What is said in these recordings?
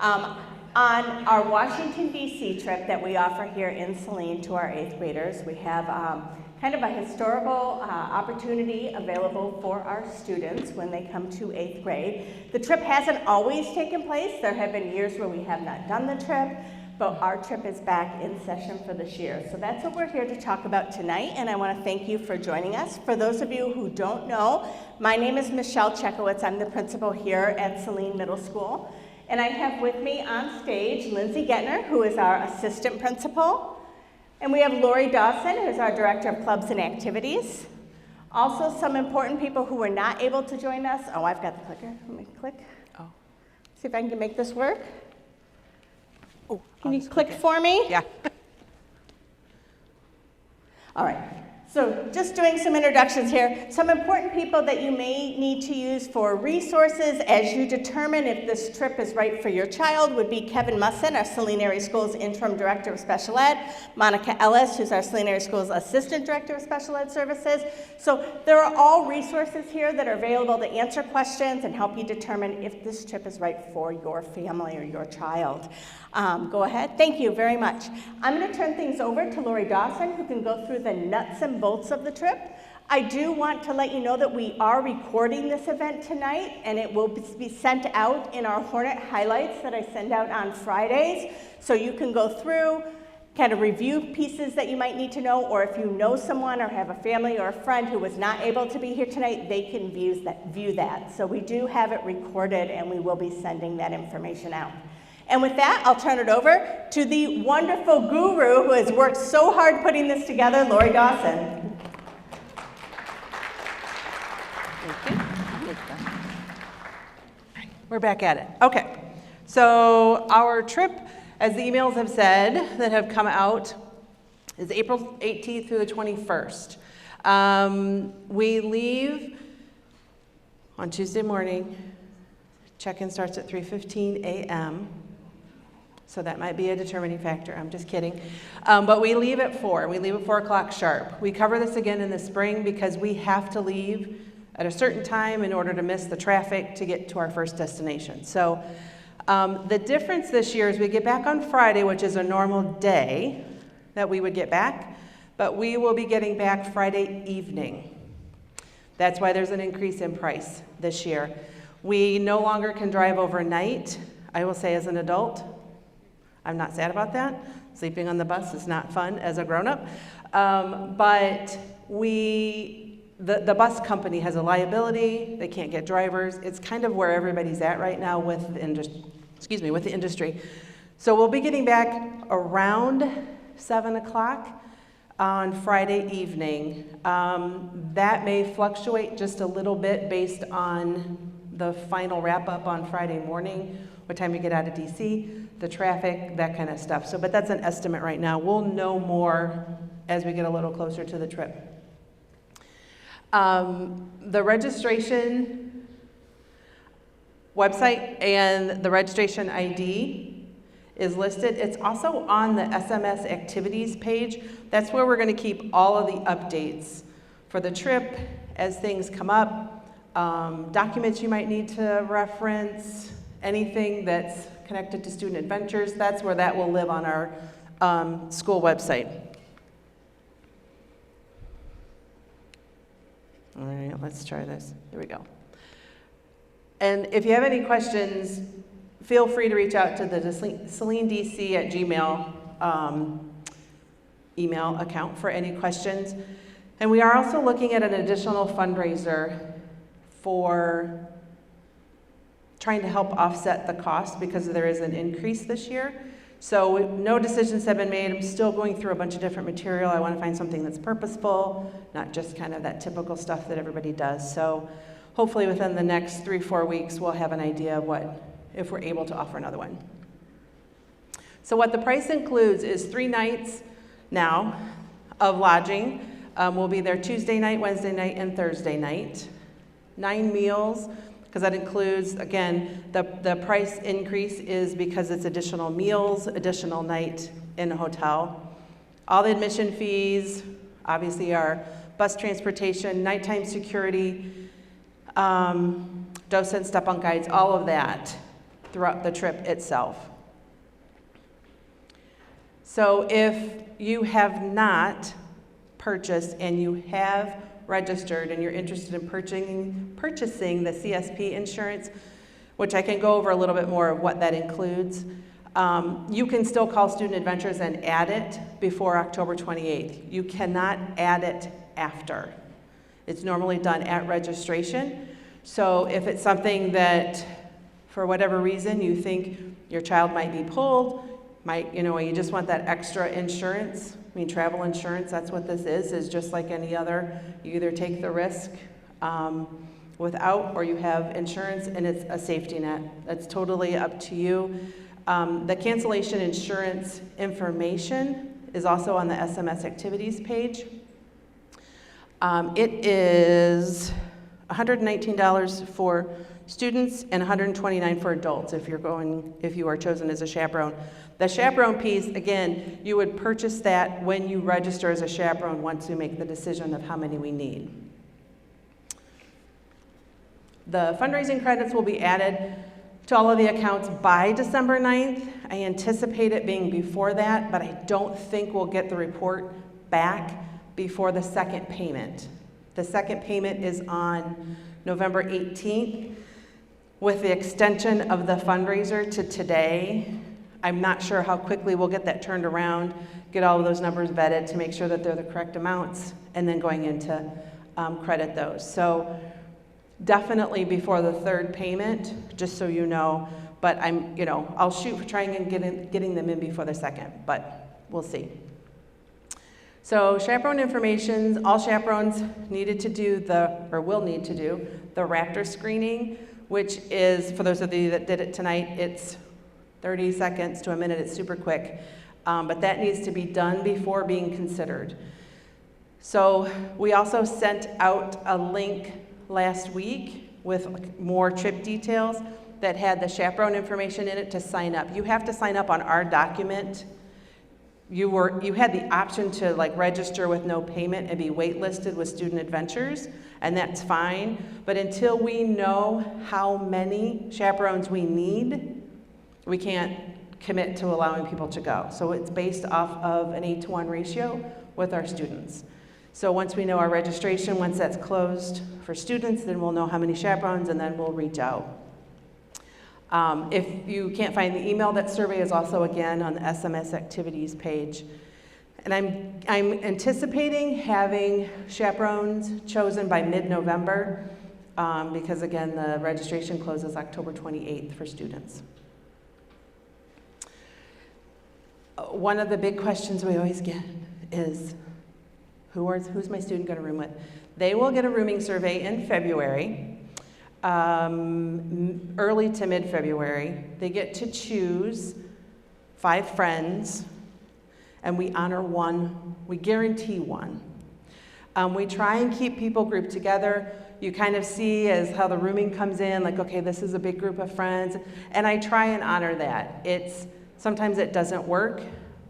On our Washington, D.C. trip that we offer here in Saline to our 8th graders, we have kind of a historical opportunity available for our students when they come to 8th grade. The trip hasn't always taken place. There have been years where we have not done the trip, but our trip is back in session for this year. So that's what we're here to talk about tonight, and I want to thank you for joining us. For those of you who don't know, my name is Michelle Chekowitz. I'm the principal here at Saline Middle School. And I have with me on stage Lindsay Gettner, who is our assistant principal. And we have Lori Dawson, who's our director of clubs and activities. Also, some important people who were not able to join us. Oh, I've got the clicker. Let me click. Oh. See if I can make this work. Oh, can you click for me? Yeah. All right. So just doing some introductions here. Some important people that you may need to use for resources as you determine if this trip is right for your child would be Kevin Musson, our Saline Area Schools Interim Director of Special Ed, Monica Ellis, who's our Saline Area Schools Assistant Director of Special Ed Services. So there are all resources here that are available to answer questions and help you determine if this trip is right for your family or your child. Go ahead. Thank you very much. I'm going to turn things over to Lori Dawson, who can go through the nuts and bolts of the trip. I do want to let you know that we are recording this event tonight, and it will be sent out in our Hornet highlights that I send out on Fridays. So you can go through, kind of review pieces that you might need to know, or if you know someone or have a family or a friend who was not able to be here tonight, they can view that. So we do have it recorded, and we will be sending that information out. And with that, I'll turn it over to the wonderful guru who has worked so hard putting this together, Lori Dawson. Thank you. We're back at it. Okay. So our trip, as the emails have said that have come out, is April 18th through the 21st. We leave on Tuesday morning. Check-in starts at 3:15 a.m. So that might be a determining factor. I'm just kidding. But we leave at 4. We leave at 4 o'clock sharp. We cover this again in the spring because we have to leave at a certain time in order to miss the traffic to get to our first destination. So the difference this year is we get back on Friday, which is a normal day that we would get back, but we will be getting back Friday evening. That's why there's an increase in price this year. We no longer can drive overnight. I will say as an adult, I'm not sad about that. Sleeping on the bus is not fun as a grown-up. But the bus company has a liability. They can't get drivers. It's kind of where everybody's at right now with the industry. So we'll be getting back around 7 o'clock on Friday evening. That may fluctuate just a little bit based on the final wrap-up on Friday morning, what time we get out of DC, the traffic, that kind of stuff. So, but that's an estimate right now. We'll know more as we get a little closer to the trip. The registration website and the registration ID is listed. It's also on the SMS activities page. That's where we're going to keep all of the updates for the trip as things come up. Documents you might need to reference, anything that's connected to student adventures, that's where that will live on our school website. All right, let's try this. Here we go. And if you have any questions, feel free to reach out to the salinedc@gmail email account for any questions. And we are also looking at an additional fundraiser for trying to help offset the cost because there is an increase this year. So no decisions have been made. I'm still going through a bunch of different material. I want to find something that's purposeful, not just kind of that typical stuff that everybody does. So hopefully within the next 3-4 weeks, we'll have an idea of if we're able to offer another one. So what the price includes is 3 nights now of lodging. We'll be there Tuesday night, Wednesday night, and Thursday night. 9 meals, because that includes, again, the price increase is because it's additional meals, additional night in a hotel. All the admission fees, obviously our bus transportation, nighttime security, docent step-on guides, all of that throughout the trip itself. So if you have not purchased and you have registered and you're interested in purchasing the CSP insurance, which I can go over a little bit more of what that includes, you can still call Student Adventures and add it before October 28th. You cannot add it after. It's normally done at registration. So if it's something that, for whatever reason, you think your child might be pulled, you just want that extra insurance. I mean, travel insurance, that's what this is just like any other. You either take the risk without, or you have insurance and it's a safety net. That's totally up to you. The cancellation insurance information is also on the SMS activities page. It is $119 for students and $129 for adults if you are chosen as a chaperone. The chaperone piece, again, you would purchase that when you register as a chaperone once we make the decision of how many we need. The fundraising credits will be added to all of the accounts by December 9th. I anticipate it being before that, but I don't think we'll get the report back before the second payment. The second payment is on November 18th. With the extension of the fundraiser to today, I'm not sure how quickly we'll get that turned around, get all of those numbers vetted to make sure that they're the correct amounts, and then going into credit those. So definitely before the third payment, just so you know, but I'll shoot for trying and getting them in before the second, but we'll see. So chaperone information, all chaperones needed to do will need to do the Raptor screening, which is, for those of you that did it tonight, it's 30 seconds to a minute, it's super quick, but that needs to be done before being considered. So we also sent out a link last week with more trip details that had the chaperone information in it to sign up. You have to sign up on our document. You had the option to register with no payment and be waitlisted with Student Adventures, and that's fine. But until we know how many chaperones we need, we can't commit to allowing people to go. So it's based off of an 8-to-1 ratio with our students. So once we know our registration, once that's closed for students, then we'll know how many chaperones, and then we'll reach out. If you can't find the email, that survey is also again on the SMS activities page. And I'm anticipating having chaperones chosen by mid-November because again, the registration closes October 28th for students. One of the big questions we always get is, who's my student going to room with? They will get a rooming survey in February, early to mid-February. They get to choose 5 friends, and we honor one. We guarantee one. We try and keep people grouped together. You kind of see as how the rooming comes in, okay, this is a big group of friends, and I try and honor that. Sometimes it doesn't work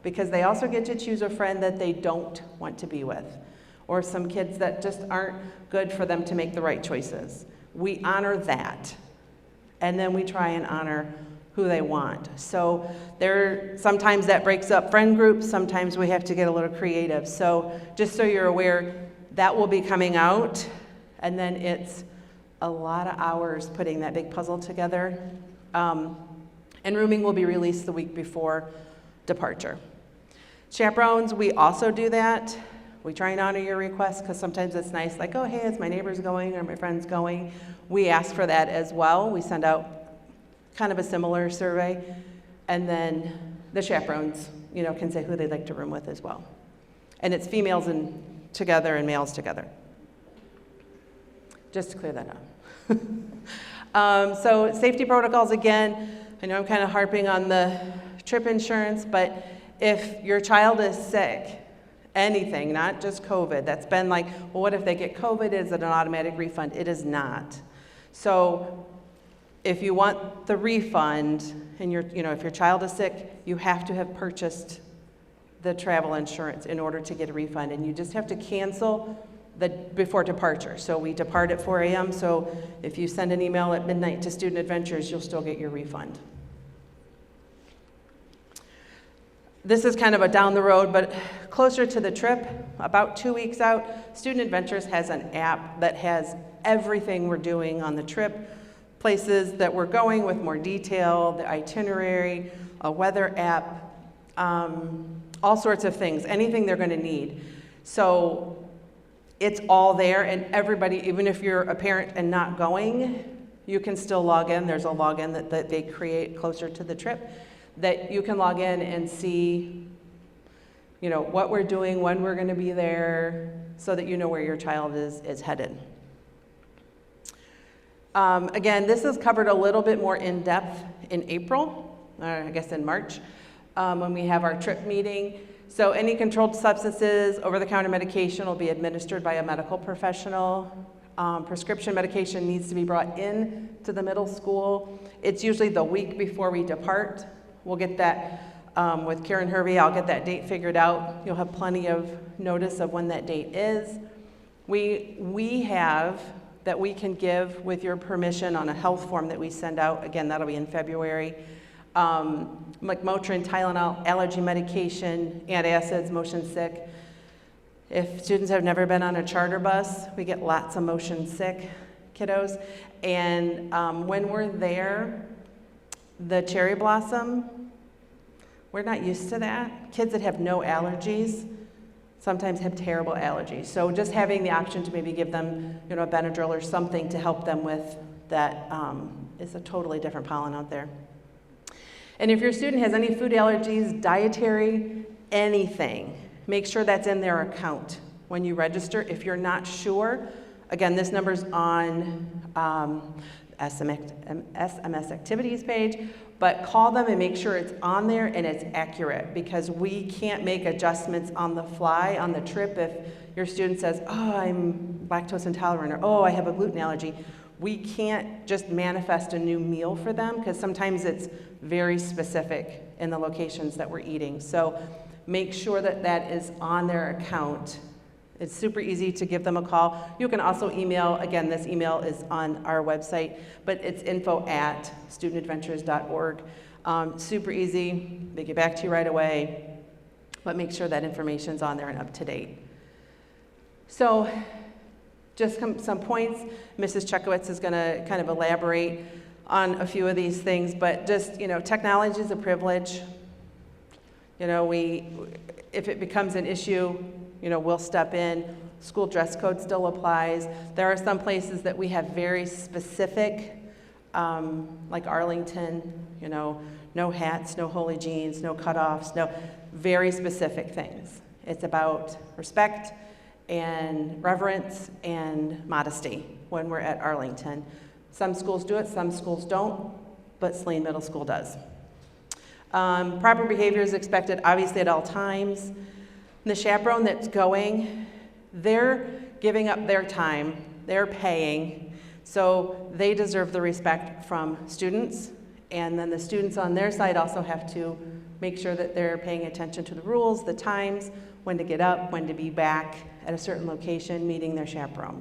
because they also get to choose a friend that they don't want to be with, or some kids that just aren't good for them to make the right choices. We honor that, and then we try and honor who they want. So sometimes that breaks up friend groups, sometimes we have to get a little creative. So just so you're aware, that will be coming out, and then it's a lot of hours putting that big puzzle together. And rooming will be released the week before departure. Chaperones, we also do that. We try and honor your requests because sometimes it's nice, oh, hey, it's my neighbor's going or my friend's going. We ask for that as well. We send out kind of a similar survey. And then the chaperones, can say who they'd like to room with as well. And it's females together and males together. Just to clear that up. So safety protocols, again, I know I'm kind of harping on the trip insurance, but if your child is sick, anything, not just COVID, that's been well, what if they get COVID? Is it an automatic refund? It is not. So if you want the refund and if your child is sick, you have to have purchased the travel insurance in order to get a refund, and you just have to cancel before departure. So we depart at 4 a.m. So if you send an email at midnight to Student Adventures, you'll still get your refund. This is kind of a down the road, but closer to the trip, about 2 weeks out, Student Adventures has an app that has everything we're doing on the trip, places that we're going with more detail, the itinerary, a weather app, all sorts of things, anything they're going to need. So it's all there, and everybody, even if you're a parent and not going, you can still log in. There's a login that they create closer to the trip that you can log in and see, you know, what we're doing, when we're going to be there, so that you know where your child is headed. Again, this is covered a little bit more in depth in April, or I guess in March, when we have our trip meeting. So any controlled substances, over-the-counter medication will be administered by a medical professional. Prescription medication needs to be brought in to the middle school. It's usually the week before we depart. We'll get that with Karen Hervey. I'll get that date figured out. You'll have plenty of notice of when that date is. We have that we can give with your permission on a health form that we send out. Again, that'll be in February. Like Motrin, Tylenol, allergy medication, antacids, motion sick. If students have never been on a charter bus, we get lots of motion sick kiddos. And when we're there, the cherry blossom, we're not used to that. Kids that have no allergies sometimes have terrible allergies. So just having the option to maybe give them, you know, a Benadryl or something to help them with that is a totally different pollen out there. And if your student has any food allergies, dietary, anything, make sure that's in their account when you register. If you're not sure, again, this number's on SMS activities page, but call them and make sure it's on there and it's accurate, because we can't make adjustments on the fly on the trip. If your student says, oh, I'm lactose intolerant, or oh, I have a gluten allergy, we can't just manifest a new meal for them, because sometimes it's very specific in the locations that we're eating. So make sure that that is on their account. It's super easy to give them a call. You can also email, again, this email is on our website, but it's info@studentadventures.org. Super easy, they get back to you right away, but make sure that information's on there and up to date. So just some points. Mrs. Chekowitz is gonna kind of elaborate on a few of these things, but just, you know, technology is a privilege. You know, if it becomes an issue, you know, we'll step in. School dress code still applies. There are some places that we have very specific, like Arlington, you know, no hats, no holy jeans, no cutoffs, no, very specific things. It's about respect and reverence and modesty when we're at Arlington. Some schools do it, some schools don't, but Saline Middle School does. Proper behavior is expected, obviously, at all times. The chaperone that's going, they're giving up their time, they're paying, so they deserve the respect from students, and then the students on their side also have to make sure that they're paying attention to the rules, the times, when to get up, when to be back at a certain location, meeting their chaperone.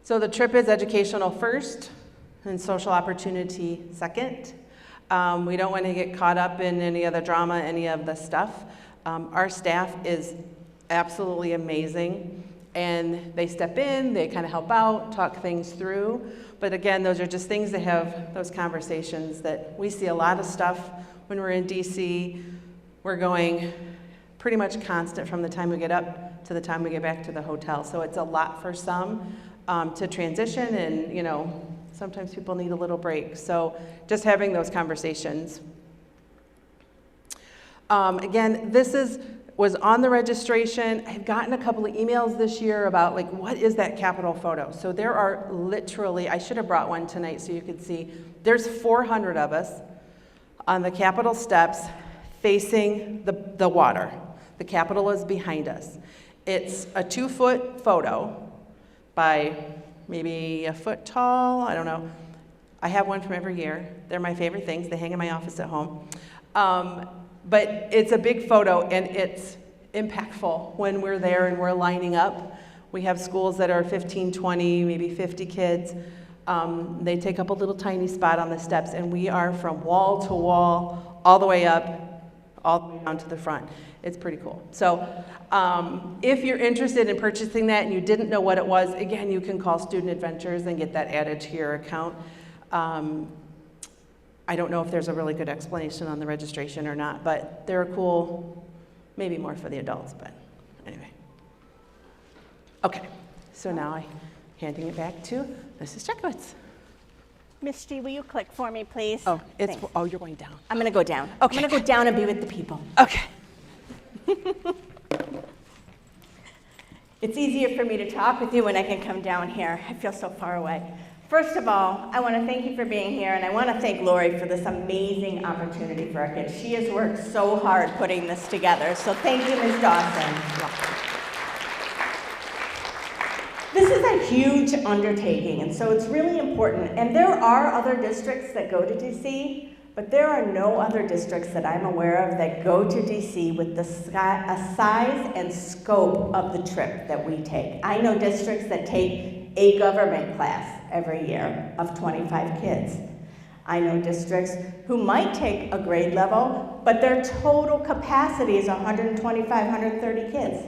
So the trip is educational first, and social opportunity second. We don't want to get caught up in any of the drama, any of the stuff. Our staff is absolutely amazing, and they step in, they kind of help out, talk things through. But again, those are just things that have those conversations that we see a lot of stuff when we're in DC. We're going pretty much constant from the time we get up to the time we get back to the hotel. So it's a lot for some to transition, and you know, sometimes people need a little break. So just having those conversations. Again, this was on the registration. I've gotten a couple of emails this year about like, what is that Capitol photo? So there are literally, I should have brought one tonight so you could see, there's 400 of us on the Capitol steps facing the water. The Capitol is behind us. It's a 2-foot photo by maybe a foot tall, I don't know. I have one from every year. They're my favorite things. They hang in my office at home. But it's a big photo, and impactful when we're there and we're lining up. We have schools that are 15, 20, maybe 50 kids. They take up a little tiny spot on the steps, and we are from wall to wall, all the way up, all the way down to the front. It's pretty cool. So if you're interested in purchasing that and you didn't know what it was, again, you can call Student Adventures and get that added to your account. I don't know if there's a really good explanation on the registration or not, but they're cool, maybe more for the adults, but anyway. Okay, so now I'm handing it back to Mrs. Chekowitz. Miss G, will you click for me, please? Oh, Thanks. you're going down. I'm going to go down. Okay. I'm going to go down and be with the people. Okay. It's easier for me to talk with you when I can come down here. I feel so far away. First of all, I want to thank you for being here, and I want to thank Lori for this amazing opportunity for our kids. She has worked so hard putting this together, so thank you, Ms. Dawson. This is a huge undertaking, and so it's really important. And there are other districts that go to DC, but there are no other districts that I'm aware of that go to DC with the size and scope of the trip that we take. I know districts that take a government class every year of 25 kids. I know districts who might take a grade level, but their total capacity is 125, 130 kids.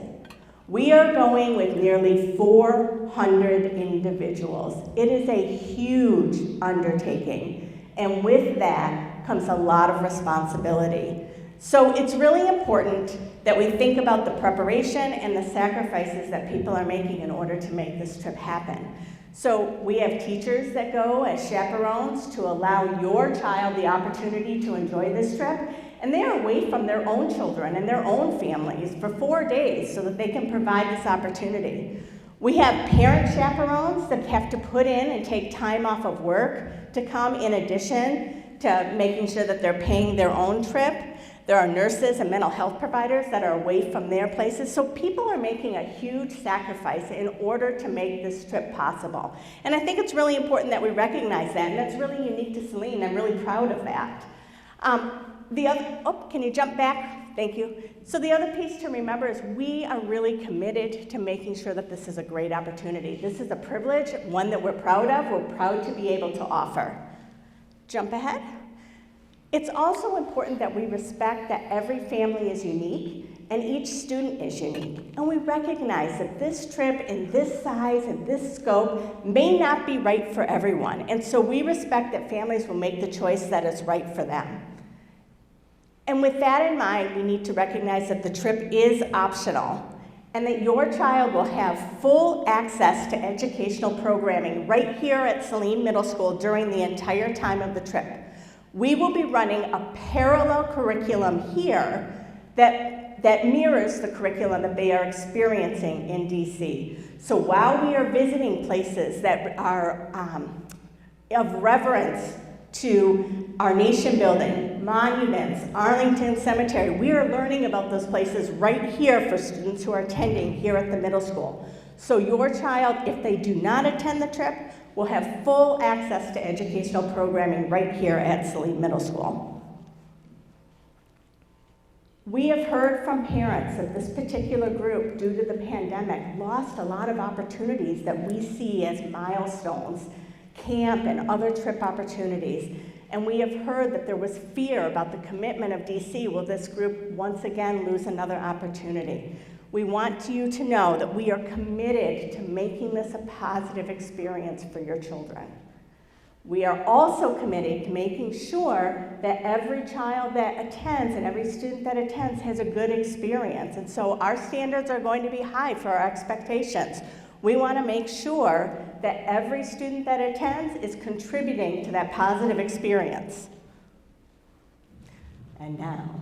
We are going with nearly 400 individuals. It is a huge undertaking, and with that comes a lot of responsibility. So it's really important that we think about the preparation and the sacrifices that people are making in order to make this trip happen. So we have teachers that go as chaperones to allow your child the opportunity to enjoy this trip, and they are away from their own children and their own families for 4 days so that they can provide this opportunity. We have parent chaperones that have to put in and take time off of work to come in addition to making sure that they're paying their own trip. There are nurses and mental health providers that are away from their places. So people are making a huge sacrifice in order to make this trip possible. And I think it's really important that we recognize that, and that's really unique to Saline. I'm really proud of that. Can you jump back? Thank you. So the other piece to remember is we are really committed to making sure that this is a great opportunity. This is a privilege, one that we're proud of. We're proud to be able to offer. Jump ahead. It's also important that we respect that every family is unique and each student is unique. And we recognize that this trip in this size and this scope may not be right for everyone. And so we respect that families will make the choice that is right for them. And with that in mind, we need to recognize that the trip is optional and that your child will have full access to educational programming right here at Saline Middle School during the entire time of the trip. We will be running a parallel curriculum here that mirrors the curriculum that they are experiencing in DC. So while we are visiting places that are of reverence to our nation building, monuments, Arlington Cemetery, we are learning about those places right here for students who are attending here at the middle school. So your child, if they do not attend the trip, will have full access to educational programming right here at Saline Middle School. We have heard from parents that this particular group, due to the pandemic, lost a lot of opportunities that we see as milestones, camp and other trip opportunities. And we have heard that there was fear about the commitment of DC. Will this group once again lose another opportunity? We want you to know that we are committed to making this a positive experience for your children. We are also committed to making sure that every child that attends and every student that attends has a good experience. And so our standards are going to be high for our expectations. We want to make sure that every student that attends is contributing to that positive experience. And now,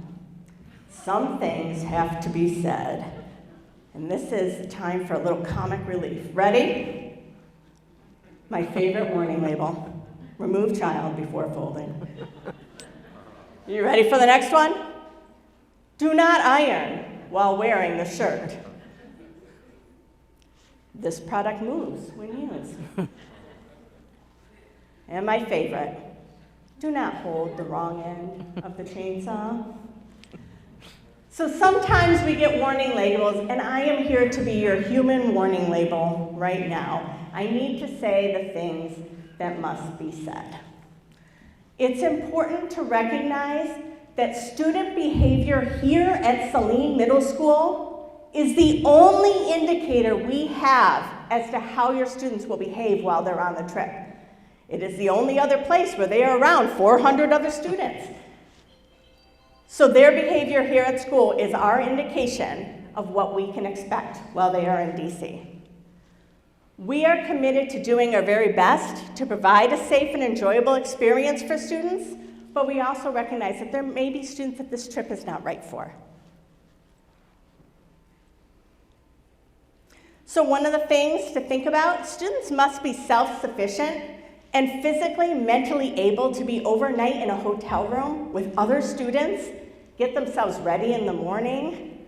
some things have to be said. And this is time for a little comic relief. Ready? My favorite warning label. Remove child before folding. You ready for the next one? Do not iron while wearing the shirt. This product moves when used. And my favorite, do not hold the wrong end of the chainsaw. So sometimes we get warning labels, and I am here to be your human warning label right now. I need to say the things that must be said. It's important to recognize that student behavior here at Saline Middle School is the only indicator we have as to how your students will behave while they're on the trip. It is the only other place where they are around 400 other students. So their behavior here at school is our indication of what we can expect while they are in DC. We are committed to doing our very best to provide a safe and enjoyable experience for students, but we also recognize that there may be students that this trip is not right for. So one of the things to think about, students must be self-sufficient and physically, mentally able to be overnight in a hotel room with other students, get themselves ready in the morning,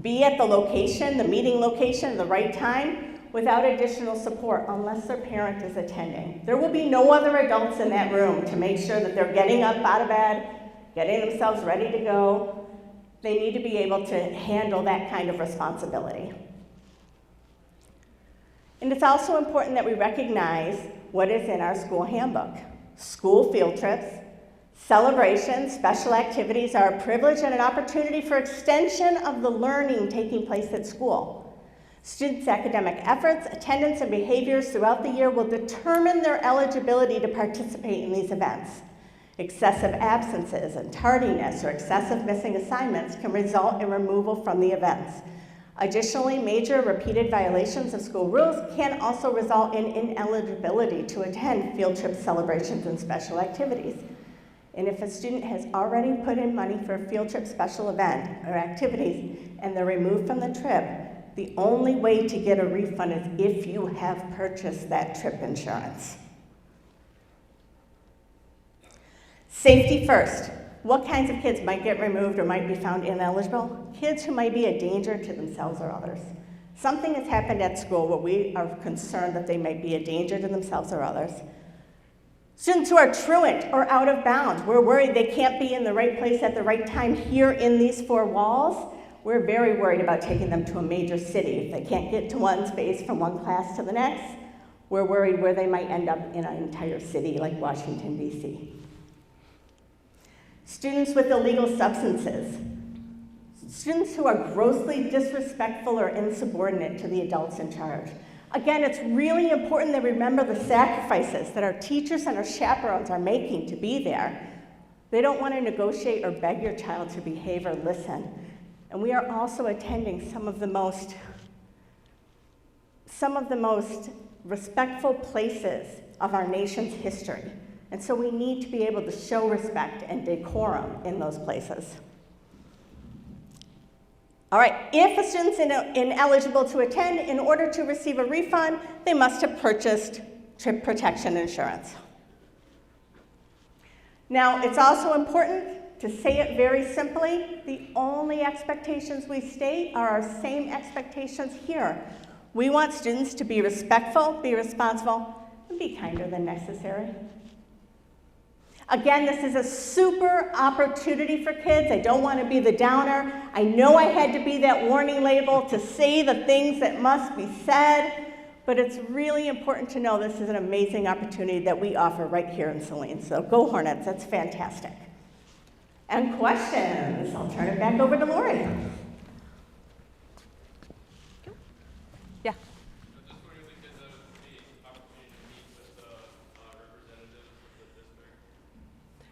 be at the location, the meeting location at the right time, without additional support unless their parent is attending. There will be no other adults in that room to make sure that they're getting up out of bed, getting themselves ready to go. They need to be able to handle that kind of responsibility. And it's also important that we recognize what is in our school handbook. School field trips, celebrations, special activities are a privilege and an opportunity for extension of the learning taking place at school. Students' academic efforts, attendance, and behaviors throughout the year will determine their eligibility to participate in these events. Excessive absences and tardiness or excessive missing assignments can result in removal from the events. Additionally, major repeated violations of school rules can also result in ineligibility to attend field trip celebrations and special activities. And if a student has already put in money for a field trip special event or activities and they're removed from the trip, the only way to get a refund is if you have purchased that trip insurance. Safety first. What kinds of kids might get removed or might be found ineligible? Kids who might be a danger to themselves or others. Something has happened at school where we are concerned that they might be a danger to themselves or others. Students who are truant or out of bounds. We're worried they can't be in the right place at the right time here in these four walls. We're very worried about taking them to a major city. If they can't get to one space from one class to the next, we're worried where they might end up in an entire city like Washington, D.C. Students with illegal substances. Students who are grossly disrespectful or insubordinate to the adults in charge. Again, it's really important that we remember the sacrifices that our teachers and our chaperones are making to be there. They don't want to negotiate or beg your child to behave or listen. And we are also attending some of the most respectful places of our nation's history. And so we need to be able to show respect and decorum in those places. All right, if a student's ineligible to attend, in order to receive a refund, they must have purchased trip protection insurance. Now, it's also important to say it very simply, the only expectations we state are our same expectations here. We want students to be respectful, be responsible, and be kinder than necessary. Again, this is a super opportunity for kids. I don't want to be the downer. I know I had to be that warning label to say the things that must be said, but it's really important to know this is an amazing opportunity that we offer right here in Saline. So go Hornets, that's fantastic. And questions? I'll turn it back over to Lori. Yeah. Just wondering if the kids have the opportunity to meet with the representatives of the district,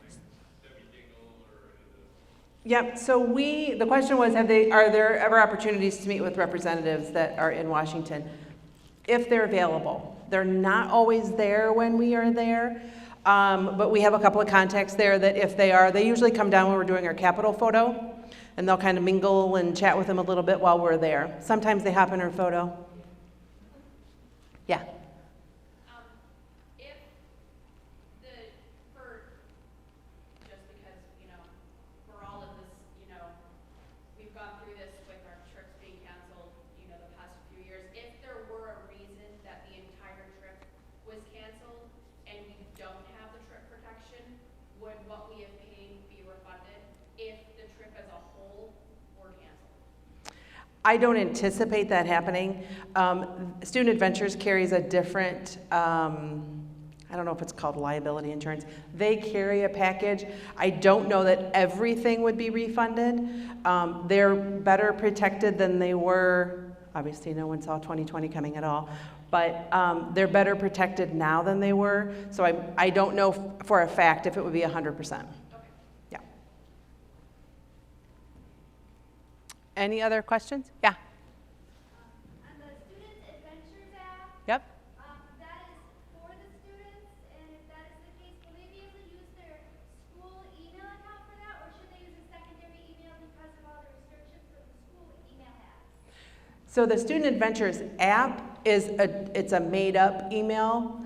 like Debbie Dingle or any of the... Yep, so the question was, are there ever opportunities to meet with representatives that are in Washington? If they're available. They're not always there when we are there, but we have a couple of contacts there that if they are, they usually come down when we're doing our Capitol photo, and they'll kind of mingle and chat with them a little bit while we're there. Sometimes they hop in our photo. Yeah. For all of this, we've gone through this with our trips being canceled, the past few years. If there were a reason that the entire trip was canceled and we don't have the trip protection, would what we have paid be refunded if the trip as a whole were I don't anticipate that happening. Student Adventures carries a different, I don't know if it's called liability insurance. They carry a package. I don't know that everything would be refunded. They're better protected than they were. Obviously, no one saw 2020 coming at all. But they're better protected now than they were. So I don't know for a fact if it would be 100%. Yeah. Any other questions? Yeah. On the Student Adventures app, Yep. that is for the students, and if that is the case, will they be able to use their school email account for that, or should they use a secondary email because of all the restrictions that the school email has? So the Student Adventures app it's a made-up email.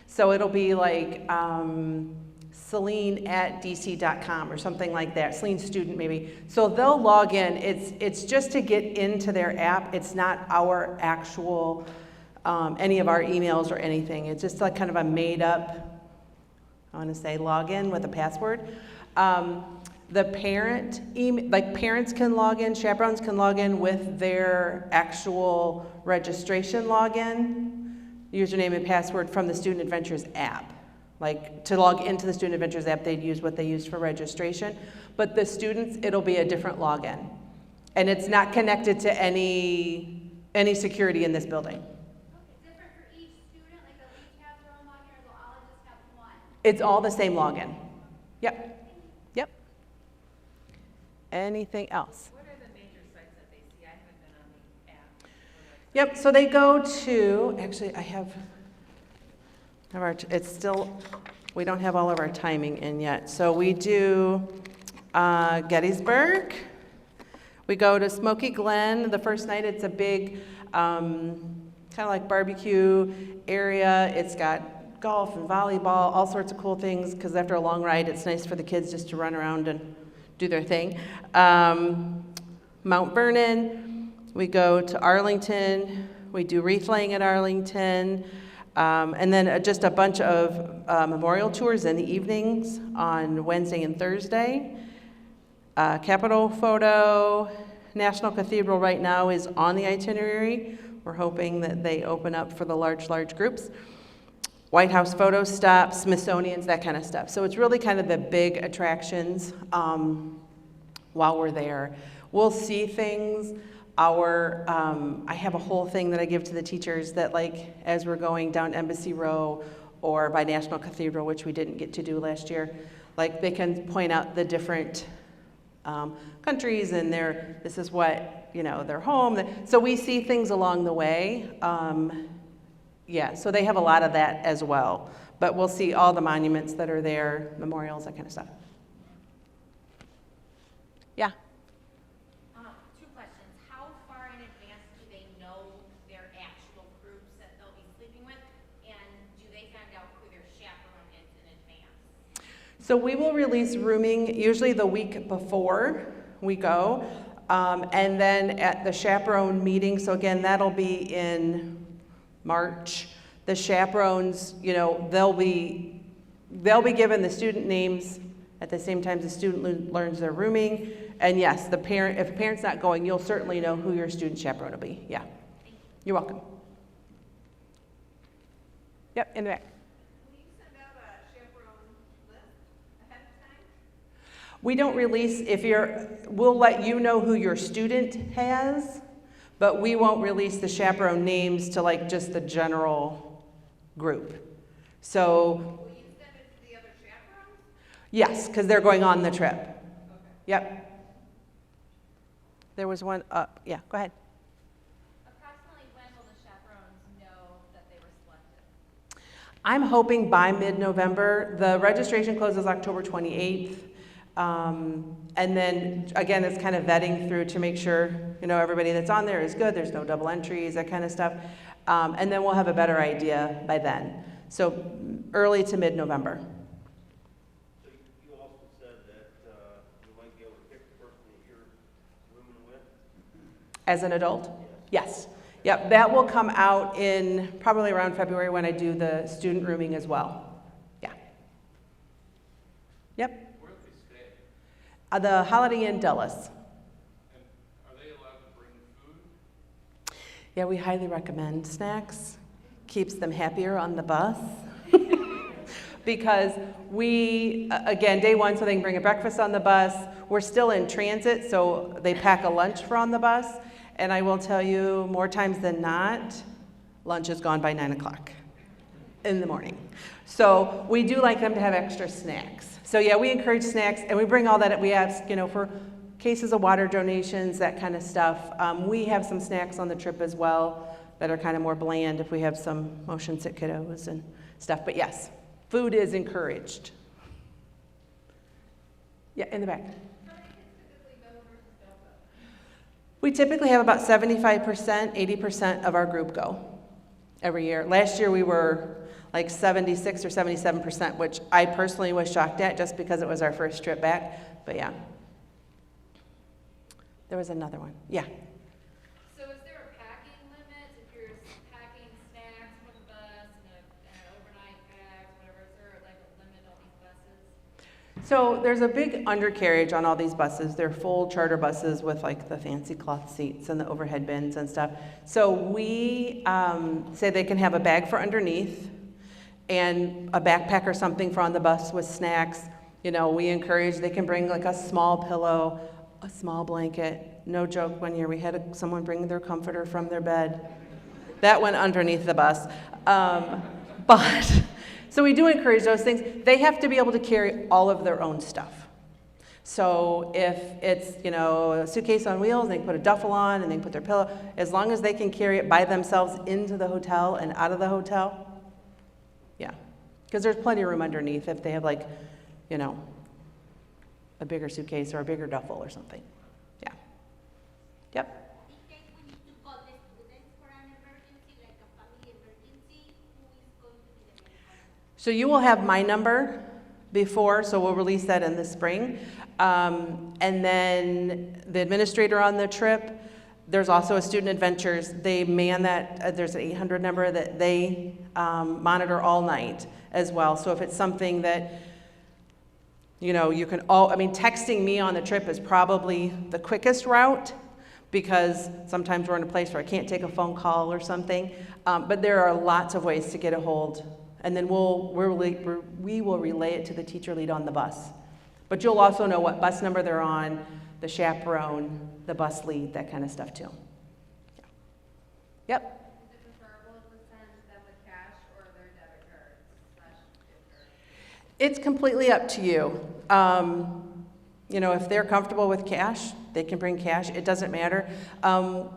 So it'll be like Saline@dc.com or something like that. Saline student maybe. So they'll log in. It's just to get into their app. It's not our actual any of our emails or anything. It's just like kind of a made-up, I want to say, login with a password. The parent email, like parents can log in, chaperones can log in with their actual registration login, username and password from the Student Adventures app. Like to log into the Student Adventures app, they'd use what they used for registration. But the students, it'll be a different login. And it's not connected to any security in this building. Okay, different for each student, like they'll each have their own login, or they'll all just have one? It's all the same login. Yep. Yep. Anything else? What are the major sites that they see? I haven't been on the app. Yep, so they go to, actually I have it's still, we don't have all of our timing in yet. So we do Gettysburg. We go to Smoky Glen. The first night it's a big kind of like barbecue area. It's got golf and volleyball, all sorts of cool things, because after a long ride it's nice for the kids just to run around and do their thing. Mount Vernon, we go to Arlington, we do wreath laying at Arlington, and then just a bunch of memorial tours in the evenings on Wednesday and Thursday. Capitol photo, National Cathedral right now is on the itinerary. We're hoping that they open up for the large groups. White House photo stop, Smithsonian's, that kind of stuff. So it's really kind of the big attractions while we're there. We'll see things. I have a whole thing that I give to the teachers that, like, as we're going down Embassy Row or by National Cathedral, which we didn't get to do last year, like they can point out the different countries and this is what, their home. So we see things along the way. Yeah, so they have a lot of that as well. But we'll see all the monuments that are there, memorials, that kind of stuff. Yeah? Two questions. How far in advance do they know their actual groups that they'll be sleeping with? And do they find out who their chaperone is in advance? So we will release rooming usually the week before we go. And then at the chaperone meeting, so again, that'll be in March, the chaperones, they'll be given the student names at the same time the student learns their rooming. And yes, if a parent's not going, you'll certainly know who your student chaperone will be. Yeah. You're welcome. Yep, in the back. Will you send out a chaperone list ahead of time? We don't release, we'll let you know who your student has, but we won't release the chaperone names to like just the general group. So. Will you send it to the other chaperones? Yes, because they're going on the trip. Okay. Yep. There was one up. Yeah, go ahead. Approximately when will the chaperones know that they were selected? I'm hoping by mid-November. The registration closes October 28th. And then, again, it's kind of vetting through to make sure, everybody that's on there is good. There's no double entries, that kind of stuff. And then we'll have a better idea by then. So early to mid-November. So you also said that you might be able to pick the person that you're rooming with? As an adult? Yes. Yep, that will come out in probably around February when I do the student rooming as well. Yeah. Yep. Where do they stay? The Holiday Inn Dulles. And are they allowed to bring food? Yeah, we highly recommend snacks. Keeps them happier on the bus. Because we, again, day one, so they can bring a breakfast on the bus. We're still in transit, so they pack a lunch for on the bus. And I will tell you, more times than not, lunch is gone by 9 o'clock in the morning. So we do like them to have extra snacks. So yeah, we encourage snacks, and we bring all that. We ask, for cases of water donations, that kind of stuff. We have some snacks on the trip as well that are kind of more bland if we have some motion sick kiddos and stuff. But yes, food is encouraged. Yeah, in the back. We typically have about 75%, 80% of our group go every year. Last year we were like 76 or 77%, which I personally was shocked at just because it was our first trip back. But yeah. There was another one. Yeah. So is there a packing limit if you're packing snacks for the bus and an overnight pack, whatever? Is there like a limit on these buses? So there's a big undercarriage on all these buses. They're full charter buses with like the fancy cloth seats and the overhead bins and stuff. So we say they can have a bag for underneath and a backpack or something for on the bus with snacks. We encourage, they can bring like a small pillow, a small blanket. No joke, one year we had someone bring their comforter from their bed. That went underneath the bus. So we do encourage those things. They have to be able to carry all of their own stuff. So if it's, a suitcase on wheels, they can put a duffel on and they can put their pillow, as long as they can carry it by themselves into the hotel and out of the hotel. Yeah, because there's plenty of room underneath if they have like, a bigger suitcase or a bigger duffel or something. Yeah. Yep. In case we need to call the students for an emergency, like a family emergency, who is going to be the medical? So you will have my number before, so we'll release that in the spring. And then the administrator on the trip, there's also a Student Adventures. They man that, there's an 800 number that they monitor all night as well. So if it's something that, you can texting me on the trip is probably the quickest route because sometimes we're in a place where I can't take a phone call or something. But there are lots of ways to get a hold. And then we will relay it to the teacher lead on the bus. But you'll also know what bus number they're on, the chaperone, the bus lead, that kind of stuff too. Yeah. Yep. Is it preferable to send them with cash or their debit card/gift card? It's completely up to you. If they're comfortable with cash, they can bring cash. It doesn't matter.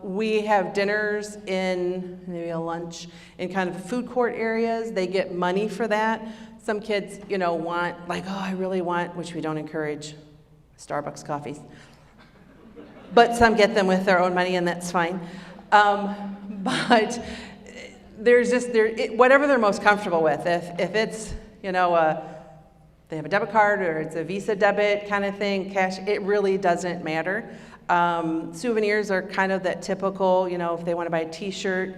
We have dinners in, maybe a lunch, in kind of food court areas. They get money for that. Some kids, want, like, I really want, which we don't encourage, Starbucks coffees. But some get them with their own money, and that's fine. But there's just, whatever they're most comfortable with. If it's, they have a debit card or it's a Visa debit kind of thing, cash, it really doesn't matter. Souvenirs are kind of that typical, if they want to buy a t-shirt,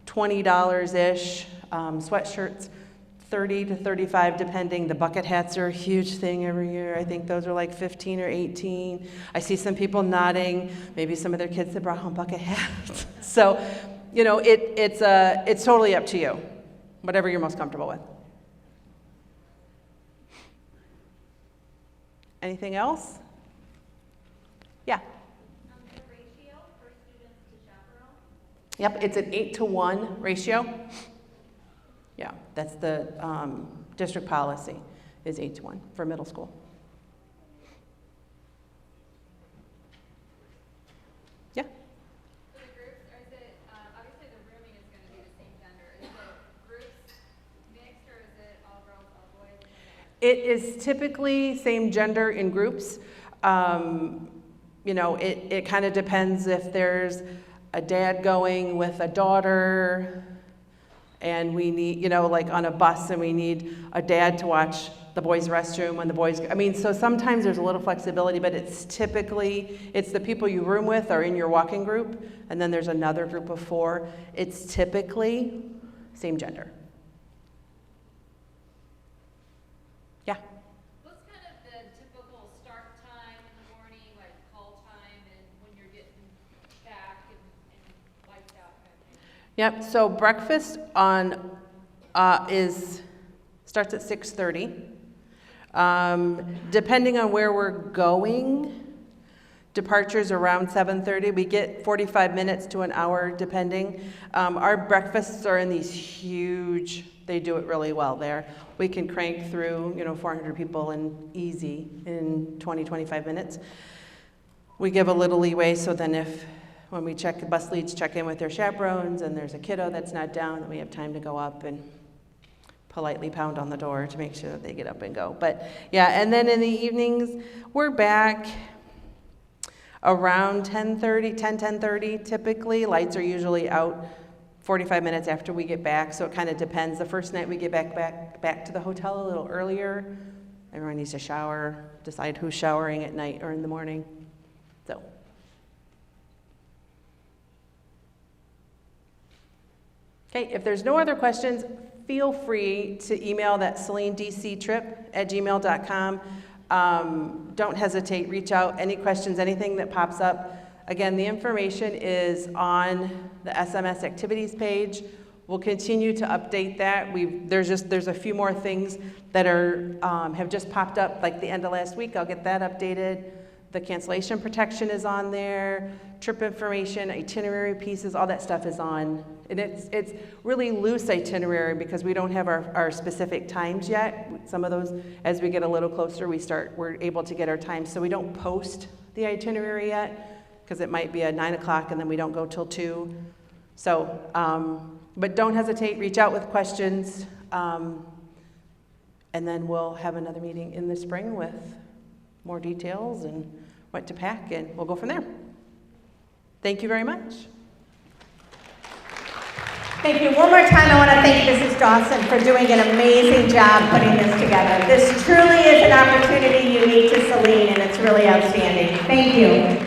$20-ish, sweatshirts, $30 to $35 depending. The bucket hats are a huge thing every year. I think those are like 15 or 18. I see some people nodding, maybe some of their kids that brought home bucket hats. So, it's totally up to you, whatever you're most comfortable with. Anything else? Yeah. The ratio for students to chaperone? Yep, it's an 8-to-1 ratio. Yeah, that's the district policy, is 8-to-1 for middle school. Yeah. For the groups, or is it, obviously the rooming is going to be the same gender. Is the groups mixed or is it all girls, all boys? It is typically same gender in groups. It kind of depends if there's a dad going with a daughter and we need, like on a bus and we need a dad to watch the boys' restroom when the boys, so sometimes there's a little flexibility, but it's the people you room with are in your walking group, and then there's another group of 4. It's typically same gender. Yeah. What's kind of the typical start time in the morning, like call time, and when you're getting back and wiped out kind of Yep, so breakfast on, starts at 6:30. Depending on where we're going, departures around 7:30. We get 45 minutes to an hour depending. Our breakfasts are in these huge, they do it really well there. We can crank through, 400 people in 20, 25 minutes. We give a little leeway, so then when we check, bus leads check in with their chaperones and there's a kiddo that's not down, then we have time to go up and politely pound on the door to make sure that they get up and go. But yeah, and then in the evenings, we're back around 10:30 typically. Lights are usually out 45 minutes after we get back, so it kind of depends. The first night we get back to the hotel a little earlier. Everyone needs to shower, decide who's showering at night or in the morning. So. Okay, if there's no other questions, feel free to email that salinedctrip@gmail.com. Don't hesitate, reach out, any questions, anything that pops up. Again, the information is on the SMS activities page. We'll continue to update that. There's a few more things that have just popped up, like the end of last week. I'll get that updated. The cancellation protection is on there. Trip information, itinerary pieces, all that stuff is on. And it's really loose itinerary because we don't have our specific times yet. Some of those, as we get a little closer, we're able to get our times. So we don't post the itinerary yet because it might be at 9 o'clock and then we don't go till 2. So, but don't hesitate, reach out with questions. And then we'll have another meeting in the spring with more details and what to pack, and we'll go from there. Thank you very much. Thank you. One more time, I want to thank Mrs. Dawson for doing an amazing job putting this together. This truly is an opportunity unique to Saline, and it's really outstanding. Thank you.